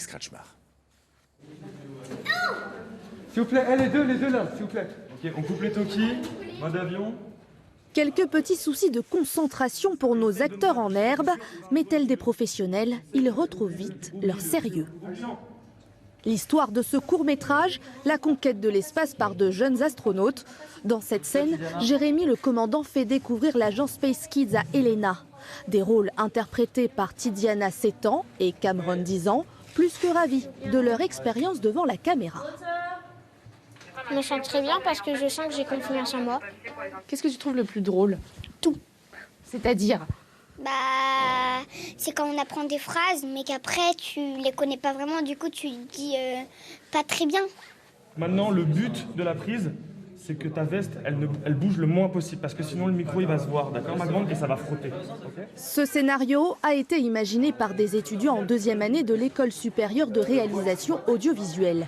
Scratchmar. S'il vous plaît, les deux là, s'il vous plaît. Ok, on coupe les Toki, mode avion. Quelques petits soucis de concentration pour nos acteurs en herbe, mais tels des professionnels, ils retrouvent vite leur sérieux. L'histoire de ce court-métrage, la conquête de l'espace par de jeunes astronautes. Dans cette scène, Jérémy le commandant fait découvrir l'agent Space Kids à Elena. Des rôles interprétés par Tidiana 7 ans et Cameron 10 ans, plus que ravis de leur expérience devant la caméra. Je me sens très bien parce que je sens que j'ai confiance en moi. Qu'est-ce que tu trouves le plus drôle? Tout. C'est-à-dire? C'est quand on apprend des phrases, mais qu'après, tu les connais pas vraiment, du coup, tu dis pas très bien. Maintenant, le but de la prise, c'est que ta veste, elle bouge le moins possible, parce que sinon le micro, il va se voir, d'accord, ma grande, et ça va frotter. Okay. Ce scénario a été imaginé par des étudiants en 2e année de l'École supérieure de réalisation audiovisuelle.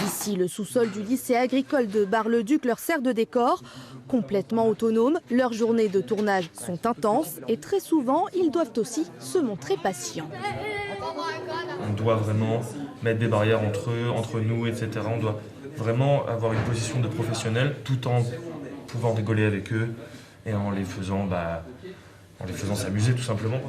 Ici, le sous-sol du lycée agricole de Bar-le-Duc leur sert de décor. Complètement autonomes, leurs journées de tournage sont intenses et très souvent, ils doivent aussi se montrer patients. On doit vraiment mettre des barrières entre eux, entre nous, etc. On doit vraiment avoir une position de professionnel tout en pouvant rigoler avec eux et en les faisant s'amuser tout simplement.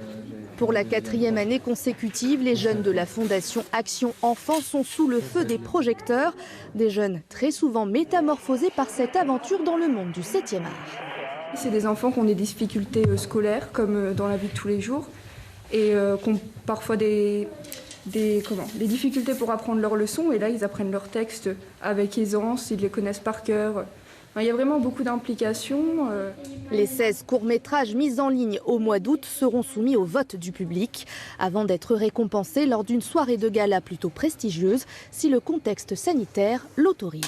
Pour la 4e année consécutive, les jeunes de la Fondation Action Enfants sont sous le feu des projecteurs. Des jeunes très souvent métamorphosés par cette aventure dans le monde du 7e art. C'est des enfants qui ont des difficultés scolaires comme dans la vie de tous les jours et qui ont parfois des difficultés pour apprendre leurs leçons. Et là, ils apprennent leurs textes avec aisance, ils les connaissent par cœur. Il y a vraiment beaucoup d'implications. Les 16 courts-métrages mis en ligne au mois d'août seront soumis au vote du public avant d'être récompensés lors d'une soirée de gala plutôt prestigieuse si le contexte sanitaire l'autorise.